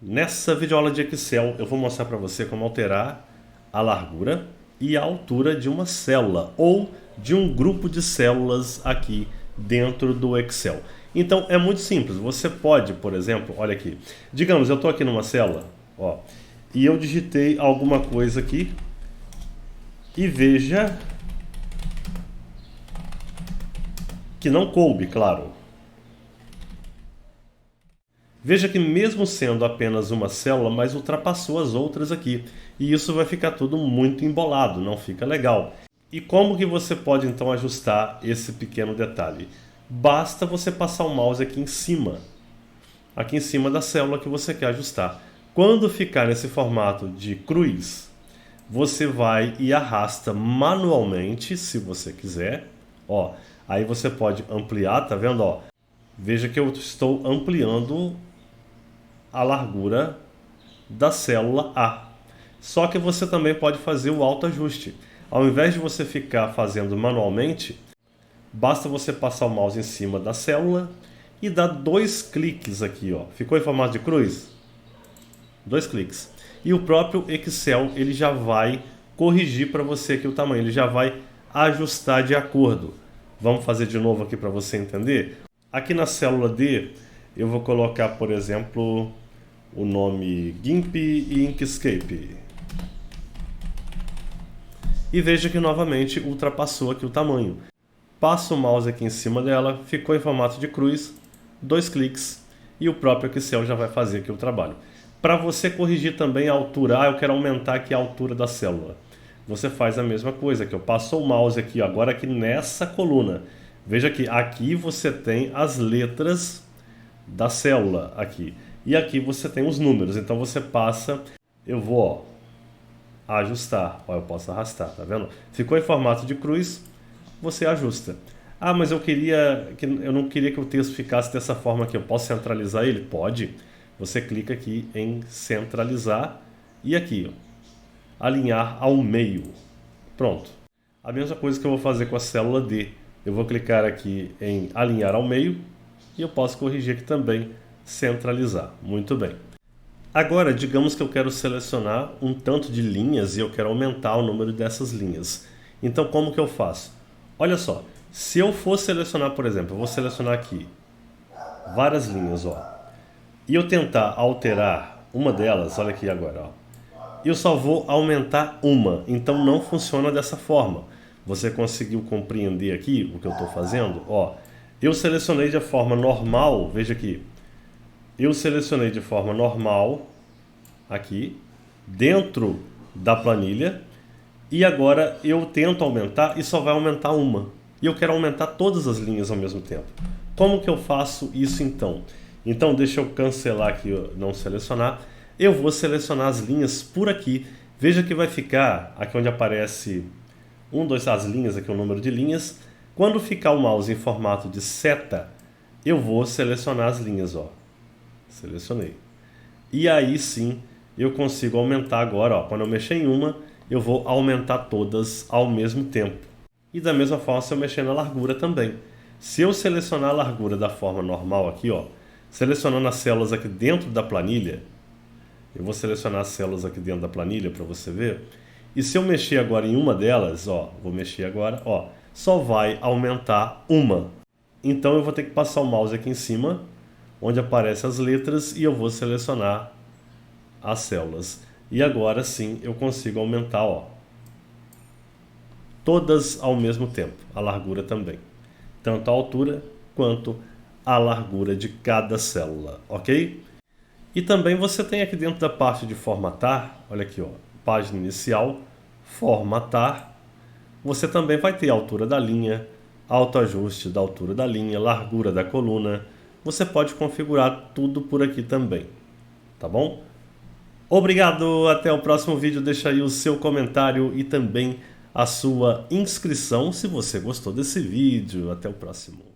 Nessa videoaula de Excel eu vou mostrar para você como alterar a largura e a altura de uma célula ou de um grupo de células aqui dentro do Excel. Então é muito simples, você pode, por exemplo, olha aqui, digamos eu estou aqui numa célula, ó, e eu digitei alguma coisa aqui e veja que não coube, claro. Veja que mesmo sendo apenas uma célula, mas ultrapassou as outras aqui. E isso vai ficar tudo muito embolado, não fica legal. E como que você pode então ajustar esse pequeno detalhe? Basta você passar o mouse aqui em cima da célula que você quer ajustar. Quando ficar nesse formato de cruz, você vai e arrasta manualmente, se você quiser. Ó, aí você pode ampliar, tá vendo? Ó, veja que eu estou ampliando a largura da célula A. Só que você também pode fazer o autoajuste. Ao invés de você ficar fazendo manualmente, basta você passar o mouse em cima da célula e dar 2 cliques aqui, ó. Ficou em formato de cruz? 2 cliques. E o próprio Excel, ele já vai corrigir para você aqui o tamanho, ele já vai ajustar de acordo. Vamos fazer de novo aqui para você entender? Aqui na célula D, eu vou colocar, por exemplo, o nome GIMP e Inkscape. E veja que novamente ultrapassou aqui o tamanho. Passo o mouse aqui em cima dela, ficou em formato de cruz, 2 cliques e o próprio Excel já vai fazer aqui o trabalho. Para você corrigir também a altura, eu quero aumentar aqui a altura da célula. Você faz a mesma coisa, que eu passo o mouse aqui, agora aqui nessa coluna. Veja que aqui você tem as letras da célula aqui. E aqui você tem os números. Então você passa, eu vou ajustar. Ó, eu posso arrastar, tá vendo? Ficou em formato de cruz, você ajusta. Ah, mas eu não queria que o texto ficasse dessa forma aqui. Eu posso centralizar ele? Pode. Você clica aqui em centralizar e aqui, ó, alinhar ao meio. Pronto. A mesma coisa que eu vou fazer com a célula D. Eu vou clicar aqui em alinhar ao meio e eu posso corrigir aqui também, centralizar. Muito bem. Agora, digamos que eu quero selecionar um tanto de linhas e eu quero aumentar o número dessas linhas. Então, como que eu faço? Olha só, se eu for selecionar, por exemplo, eu vou selecionar aqui várias linhas, ó, e eu tentar alterar uma delas, olha aqui agora, ó, eu só vou aumentar uma, então não funciona dessa forma. Você conseguiu compreender aqui o que eu estou fazendo? Ó, eu selecionei de forma normal, veja aqui, eu selecionei de forma normal aqui dentro da planilha e agora eu tento aumentar e só vai aumentar uma. E eu quero aumentar todas as linhas ao mesmo tempo. Como que eu faço isso então? Então deixa eu cancelar aqui, não selecionar. Eu vou selecionar as linhas por aqui. Veja que vai ficar aqui onde aparece 1, 2, as linhas, aqui é o número de linhas. Quando ficar o mouse em formato de seta, eu vou selecionar as linhas, ó. Selecionei. E aí sim, eu consigo aumentar agora, ó. Quando eu mexer em uma, eu vou aumentar todas ao mesmo tempo. E da mesma forma, se eu mexer na largura também. Se eu selecionar a largura da forma normal aqui, ó, selecionando as células aqui dentro da planilha, eu vou selecionar as células aqui dentro da planilha para você ver. E se eu mexer agora em uma delas, ó, vou mexer agora, ó, só vai aumentar uma. Então eu vou ter que passar o mouse aqui em cima, onde aparecem as letras, e eu vou selecionar as células. E agora sim eu consigo aumentar, ó, todas ao mesmo tempo, a largura também. Tanto a altura quanto a largura de cada célula, ok? E também você tem aqui dentro da parte de formatar, olha aqui, ó, página inicial, formatar, você também vai ter a altura da linha, autoajuste da altura da linha, largura da coluna, você pode configurar tudo por aqui também, tá bom? Obrigado, até o próximo vídeo, deixa aí o seu comentário e também a sua inscrição se você gostou desse vídeo, até o próximo.